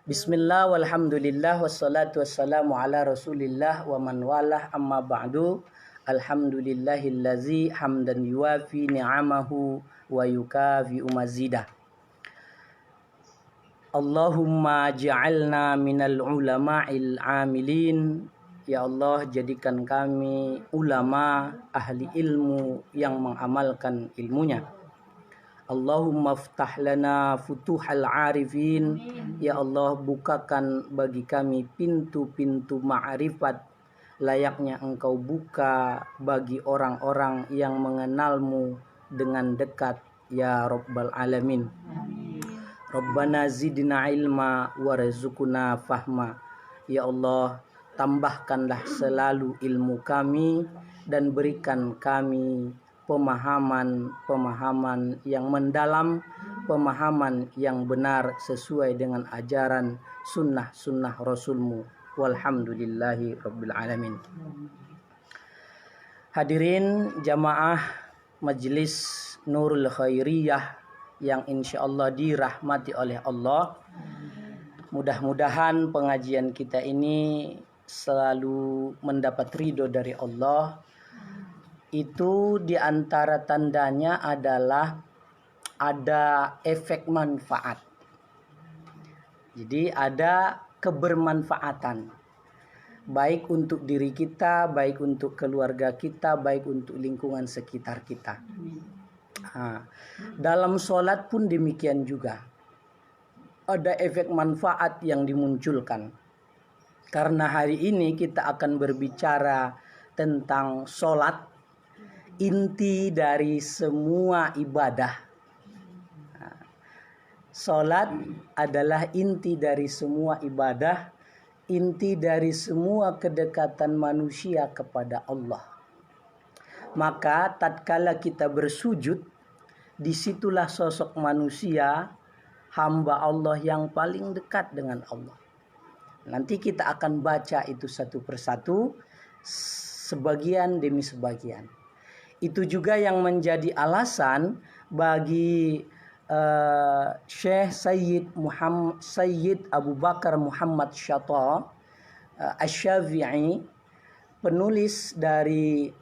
Bismillah walhamdulillah wassalatu wassalamu ala rasulillah wa man walah amma ba'du. Alhamdulillahillazi hamdan yuwafi ni'amahu wa yukafi'u mazidah. Allahumma ja'alna minal ulama'il amilin. Ya Allah, jadikan kami ulama ahli ilmu yang mengamalkan ilmunya. Allahumma ftah lana futuhal arifin. Ya Allah, bukakan bagi kami pintu-pintu ma'rifat layaknya Engkau buka bagi orang-orang yang mengenalmu dengan dekat, ya Rabbal Alamin. Rabbana zidna ilma warzuqna fahma. Ya Allah, tambahkanlah selalu ilmu kami dan berikan kami pemahaman yang mendalam, pemahaman yang benar sesuai dengan ajaran sunnah Rasulmu. Walhamdulillahi Rabbil Alamin. Hadirin jamaah Majelis Nurul Khairiyah yang insya Allah dirahmati oleh Allah. Mudah-mudahan pengajian kita ini selalu mendapat ridho dari Allah. Itu diantara tandanya adalah ada efek manfaat. Jadi ada kebermanfaatan. Baik untuk diri kita, baik untuk keluarga kita, baik untuk lingkungan sekitar kita. Dalam sholat pun demikian juga. Ada efek manfaat yang dimunculkan. Karena hari ini kita akan berbicara tentang sholat. Inti dari semua ibadah. Salat adalah inti dari semua ibadah, inti dari semua kedekatan manusia kepada Allah. Maka tatkala kita bersujud, disitulah sosok manusia, hamba Allah yang paling dekat dengan Allah. Nanti kita akan baca itu satu persatu, sebagian demi sebagian. Itu juga yang menjadi alasan bagi Syekh Sayyid Abu Bakar Muhammad Shatta Asy-Syafi'i, penulis dari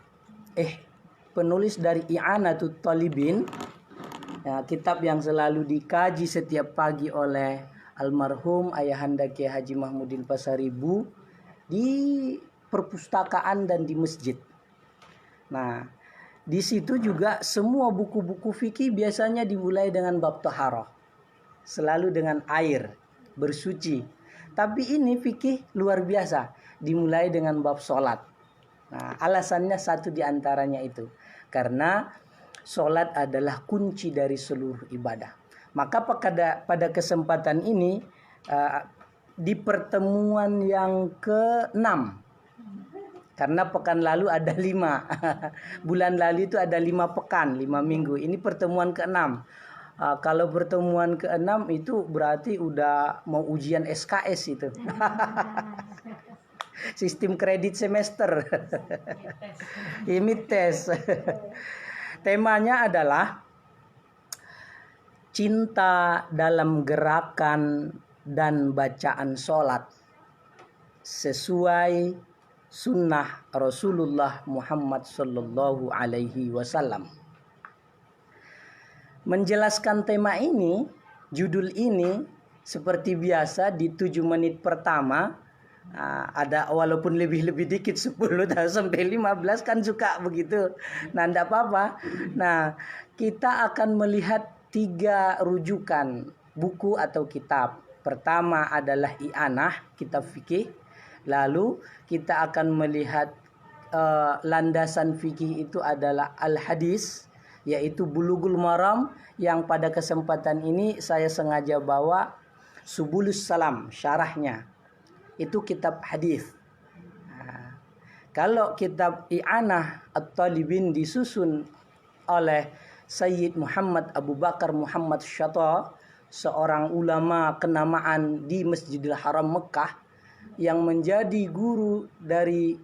I'anatut Talibin, kitab yang selalu dikaji setiap pagi oleh almarhum Ayahanda Kiai Haji Mahmudin Pasaribu di perpustakaan dan di masjid. Nah, di situ juga semua buku-buku fikih biasanya dimulai dengan bab taharah. Selalu dengan air, bersuci. Tapi ini fikih luar biasa, dimulai dengan bab sholat. Nah, alasannya satu diantaranya itu. Karena sholat adalah kunci dari seluruh ibadah. Maka pada kesempatan ini, di pertemuan yang ke-6, karena pekan lalu ada 5. Bulan lalu itu ada 5 pekan, 5 minggu. Ini pertemuan ke-6. Kalau pertemuan ke-6 itu berarti udah mau ujian SKS itu. Sistem kredit semester. Ini tes. Temanya adalah cinta dalam gerakan dan bacaan sholat sesuai sunnah Rasulullah Muhammad sallallahu alaihi wasallam. Menjelaskan tema ini, judul ini seperti biasa di 7 menit pertama ada, walaupun lebih dikit 10 sampai 15 kan suka begitu. Nah, enggak apa-apa. Nah, kita akan melihat 3 rujukan buku atau kitab. Pertama adalah I'anah, kitab fikih. Lalu kita akan melihat landasan fikih itu adalah al-hadis, yaitu Bulughul Maram, yang pada kesempatan ini saya sengaja bawa Subulus Salam, syarahnya. Itu kitab hadis. Kalau kitab I'anah At-Talibin disusun oleh Sayyid Muhammad Abu Bakar Muhammad Shatta, seorang ulama kenamaan di Masjidil Haram Mekah, yang menjadi guru dari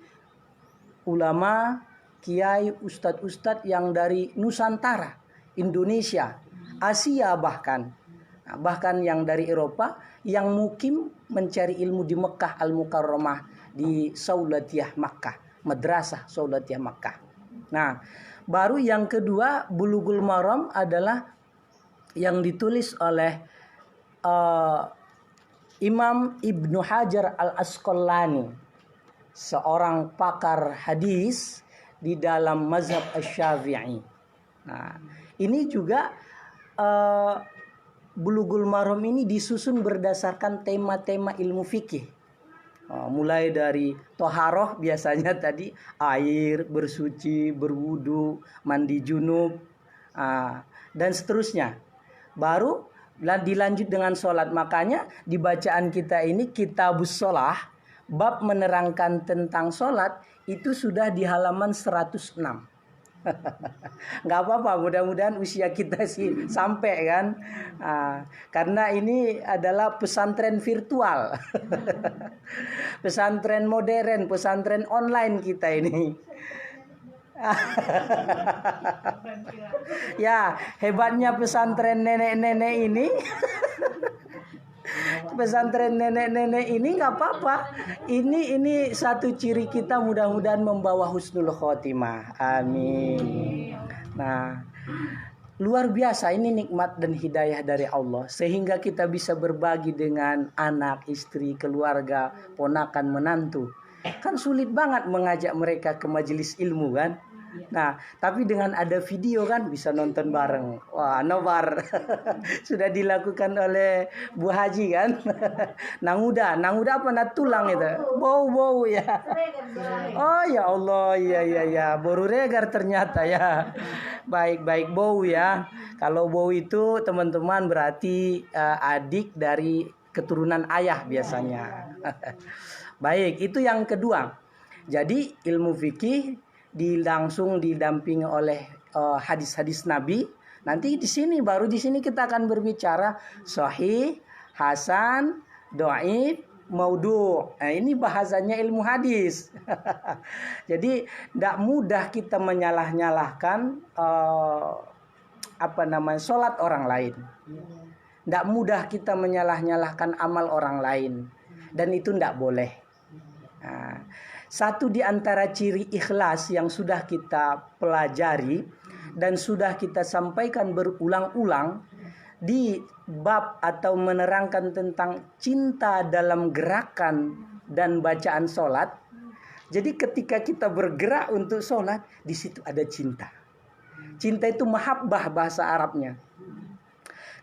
ulama, kiai, ustadz-ustadz yang dari Nusantara, Indonesia. Asia bahkan. Nah, bahkan yang dari Eropa yang mukim mencari ilmu di Mekah Al-Mukarramah, di Saulatiyah Makkah, Madrasah Saulatiyah Makkah. Nah, baru yang kedua Bulughul Maram adalah yang ditulis oleh Imam Ibnu Hajar Al-Asqalani, seorang pakar hadis di dalam mazhab Asy-Syafi'i. Nah, ini juga Bulughul Maram ini disusun berdasarkan tema-tema ilmu fikih. Mulai dari toharoh biasanya tadi air, bersuci, berwudu, mandi junub, dan seterusnya. Baru dilanjut dengan sholat. Makanya di bacaan kita ini Kitabus Sholah, bab menerangkan tentang sholat itu sudah di halaman 106. Nggak apa-apa, mudah-mudahan usia kita sih sampai kan. Karena ini adalah pesantren virtual. Pesantren modern, pesantren online kita ini. Ya, hebatnya pesantren nenek-nenek ini. Pesantren nenek-nenek ini nggak apa-apa. Ini satu ciri kita, mudah-mudahan membawa husnul khotimah. Amin. Nah, luar biasa ini nikmat dan hidayah dari Allah, sehingga kita bisa berbagi dengan anak, istri, keluarga, ponakan, menantu. Kan sulit banget mengajak mereka ke majelis ilmu kan. Nah, tapi dengan ada video kan bisa nonton bareng. Wah, nobar. Sudah dilakukan oleh Bu Haji kan. Nanguda apa tulang itu? Bau ya. Oh ya Allah, ya. Baru regar ternyata ya. Baik bau ya. Kalau bau itu teman-teman berarti adik dari keturunan ayah biasanya. Baik, itu yang kedua. Jadi ilmu fikih langsung didampingi oleh hadis-hadis Nabi. Nanti di sini kita akan berbicara sahih, hasan, dhaif, maudhu'. Nah, ini bahasanya ilmu hadis. Jadi tidak mudah kita menyalah-nyalahkan sholat orang lain. Tidak mudah kita menyalah-nyalahkan amal orang lain, dan itu tidak boleh. Nah, satu di antara ciri ikhlas yang sudah kita pelajari dan sudah kita sampaikan berulang-ulang di bab atau menerangkan tentang cinta dalam gerakan dan bacaan sholat. Jadi ketika kita bergerak untuk sholat, di situ ada cinta. Cinta itu mahabbah bahasa Arabnya.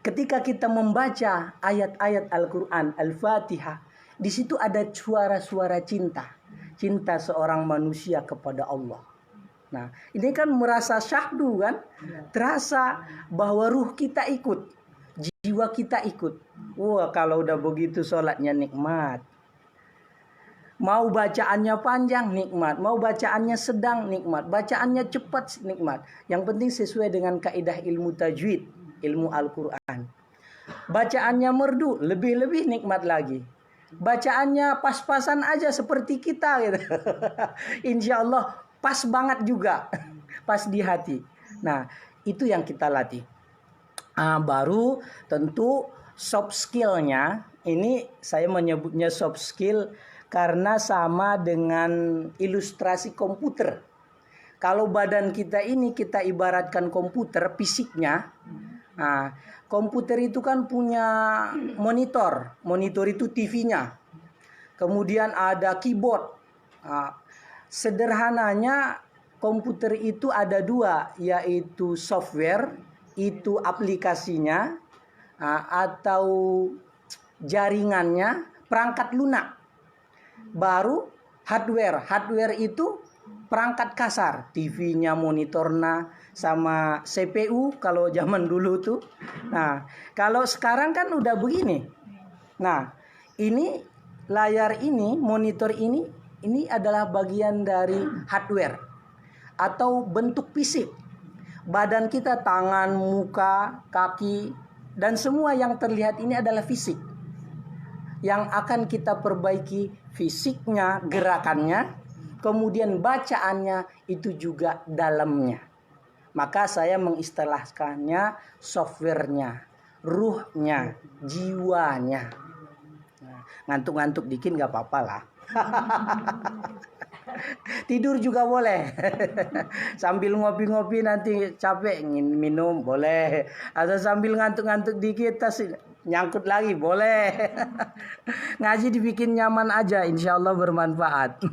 Ketika kita membaca ayat-ayat Al-Quran, Al-Fatihah, di situ ada suara-suara cinta. Cinta seorang manusia kepada Allah. Nah, ini kan merasa syahdu kan? Terasa bahwa ruh kita ikut, jiwa kita ikut. Wah, kalau udah begitu sholatnya nikmat. Mau bacaannya panjang, nikmat. Mau bacaannya sedang, nikmat. Bacaannya cepat, nikmat. Yang penting sesuai dengan kaidah ilmu tajwid, ilmu Al-Quran. Bacaannya merdu, lebih-lebih nikmat lagi. Bacaannya pas-pasan aja seperti kita gitu. Insya Allah pas banget juga. Pas di hati. Nah, itu yang kita latih. Baru tentu soft skillnya. Ini saya menyebutnya soft skill karena sama dengan ilustrasi komputer. Kalau badan kita ini kita ibaratkan komputer fisiknya. Nah, komputer itu kan punya monitor. Monitor itu TV-nya. Kemudian ada keyboard. Sederhananya komputer itu ada dua, yaitu software, itu aplikasinya, atau jaringannya, perangkat lunak. Baru hardware. Hardware itu perangkat kasar, TV-nya, monitornya, sama CPU kalau zaman dulu tuh. Nah, kalau sekarang kan udah begini. Nah, ini layar ini, monitor ini adalah bagian dari hardware atau bentuk fisik. Badan kita, tangan, muka, kaki, dan semua yang terlihat ini adalah fisik. Yang akan kita perbaiki fisiknya, gerakannya, kemudian bacaannya itu juga dalamnya. Maka saya mengistilahkannya softwarenya, ruhnya, jiwanya. Nah, ngantuk-ngantuk dikit nggak apa-apa lah. Tidur juga boleh. Sambil ngopi-ngopi nanti capek ingin minum boleh. Atau sambil ngantuk-ngantuk dikit tas nyangkut lagi boleh. Ngaji dibikin nyaman aja, insya Allah bermanfaat.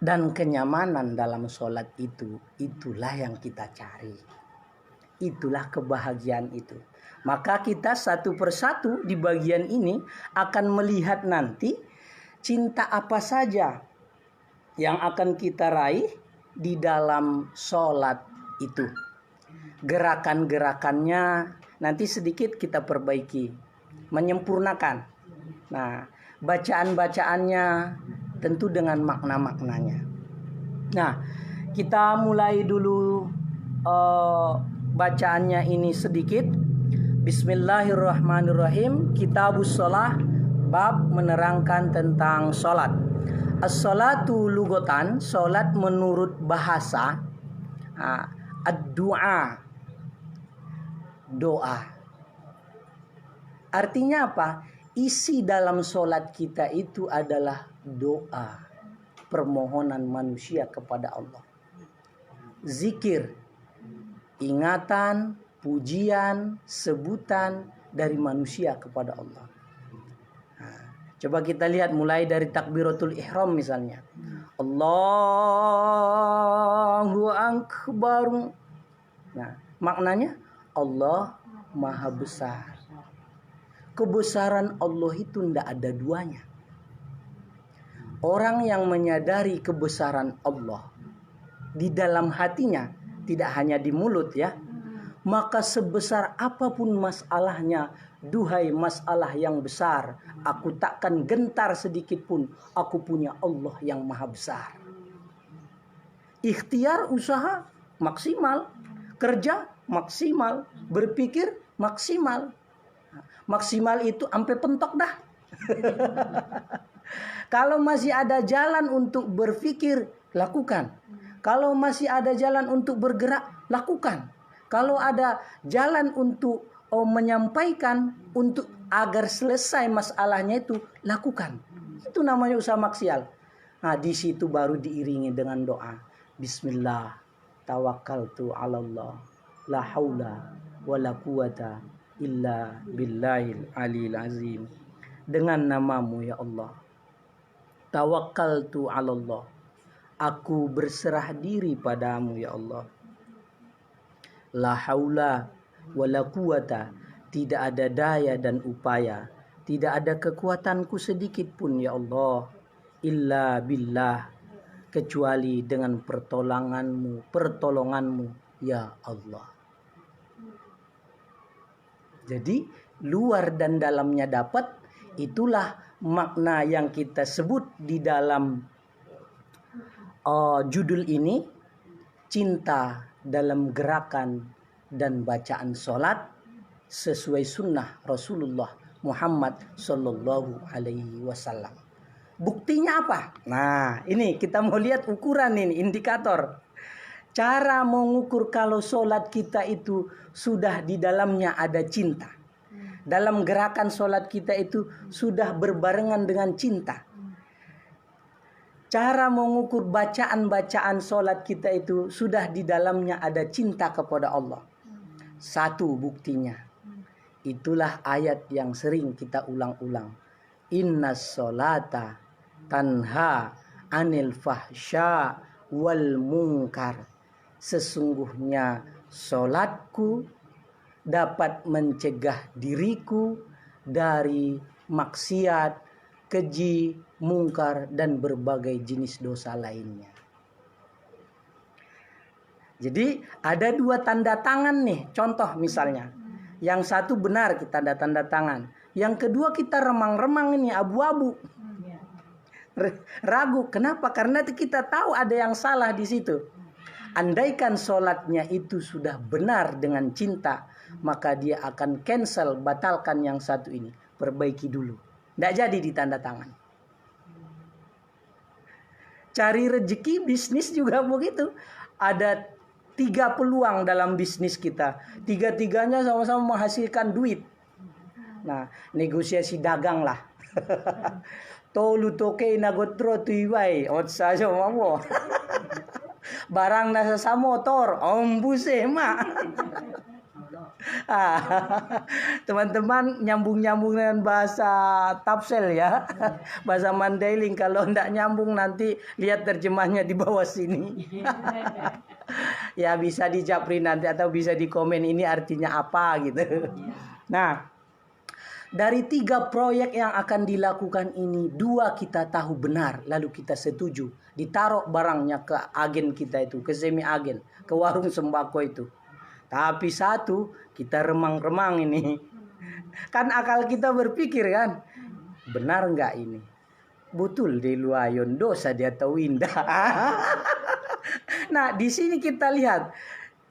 Dan kenyamanan dalam sholat itu, itulah yang kita cari. Itulah kebahagiaan itu. Maka kita satu persatu di bagian ini akan melihat nanti cinta apa saja yang akan kita raih di dalam sholat itu. Gerakan-gerakannya nanti sedikit kita perbaiki, menyempurnakan. Nah, bacaan-bacaannya tentu dengan makna-maknanya. Nah, kita mulai dulu bacaannya ini sedikit. Bismillahirrahmanirrahim. Kitabus Shalah, bab menerangkan tentang sholat. As-sholatu lugotan, sholat menurut bahasa, ad-du'a, doa. Artinya apa? Isi dalam sholat kita itu adalah doa, permohonan manusia kepada Allah. Zikir, ingatan, pujian, sebutan dari manusia kepada Allah. Nah, coba kita lihat mulai dari takbiratul ihram misalnya. Allahu Akbar. Nah, maknanya Allah Maha Besar. Kebesaran Allah itu tidak ada duanya. Orang yang menyadari kebesaran Allah di dalam hatinya, tidak hanya di mulut ya, maka sebesar apapun masalahnya, duhai masalah yang besar, aku takkan gentar sedikit pun, aku punya Allah yang Maha Besar. Ikhtiar usaha maksimal, kerja maksimal, berpikir maksimal. Maksimal itu sampai pentok dah. Kalau masih ada jalan untuk berpikir, lakukan. Kalau masih ada jalan untuk bergerak, lakukan. Kalau ada jalan untuk menyampaikan, untuk agar selesai masalahnya itu, lakukan. Itu namanya usaha maksimal. Nah, di situ baru diiringi dengan doa. Bismillah, tawakkaltu 'alallah, la haula wala quwata illa billahil aliyil azim. Dengan namamu ya Allah, tawakkaltu 'alallah, aku berserah diri padamu ya Allah. La haula wala quwata, tidak ada daya dan upaya, tidak ada kekuatanku sedikit pun ya Allah, illa billah, kecuali dengan pertolonganmu ya Allah. Jadi luar dan dalamnya dapat, itulah makna yang kita sebut di dalam judul ini, cinta dalam gerakan dan bacaan sholat sesuai sunnah Rasulullah Muhammad Sallallahu Alaihi Wasallam. Buktinya apa? Nah, ini kita mau lihat ukuran ini, indikator. Cara mengukur kalau sholat kita itu sudah di dalamnya ada cinta. Dalam gerakan sholat kita itu sudah berbarengan dengan cinta. Cara mengukur bacaan-bacaan sholat kita itu sudah di dalamnya ada cinta kepada Allah. Satu buktinya. Itulah ayat yang sering kita ulang-ulang. Innas sholata tanha anil fahsya wal munkar. Sesungguhnya sholatku dapat mencegah diriku dari maksiat, keji, mungkar, dan berbagai jenis dosa lainnya. Jadi ada dua tanda tangan nih, contoh misalnya. Yang satu benar kita ada tanda tangan. Yang kedua kita remang-remang ini, abu-abu. Ragu, kenapa? Karena kita tahu ada yang salah di situ. Andaikan sholatnya itu sudah benar dengan cinta, maka dia akan cancel, batalkan yang satu ini. Perbaiki dulu. Tidak jadi ditanda tangan. Cari rezeki bisnis juga begitu. Ada 3 peluang dalam bisnis kita. Tiga-tiganya sama-sama menghasilkan duit. Nah, negosiasi dagang lah. Tolu toke nagotro tuiwai. Otsa jo mamo. Barang nasa sa motor, ombuse mak. Teman-teman nyambung-nyambung dengan bahasa Tapsel ya. Bahasa Mandailing, kalau ndak nyambung nanti lihat terjemahnya di bawah sini. Ya bisa dijapri nanti atau bisa di komen ini artinya apa gitu. Nah, dari 3 proyek yang akan dilakukan ini, 2 kita tahu benar lalu kita setuju. Ditaruh barangnya ke agen kita itu, ke semi agen, ke warung sembako itu. Tapi 1 kita remang-remang ini. Kan akal kita berpikir kan, benar nggak ini? Betul di luayon dosa dia tahu indah. Nah, di sini kita lihat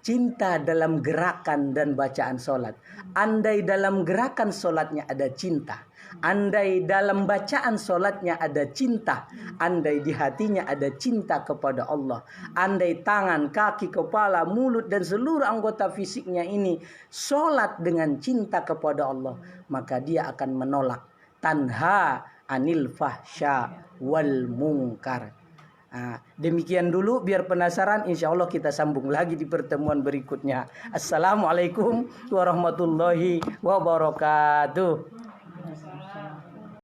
cinta dalam gerakan dan bacaan sholat. Andai dalam gerakan sholatnya ada cinta, andai dalam bacaan sholatnya ada cinta, andai di hatinya ada cinta kepada Allah, andai tangan, kaki, kepala, mulut dan seluruh anggota fisiknya ini sholat dengan cinta kepada Allah, maka dia akan menolak tanha anil fahsya wal munkar. Nah, demikian dulu, biar penasaran insya Allah kita sambung lagi di pertemuan berikutnya. Assalamualaikum warahmatullahi wabarakatuh.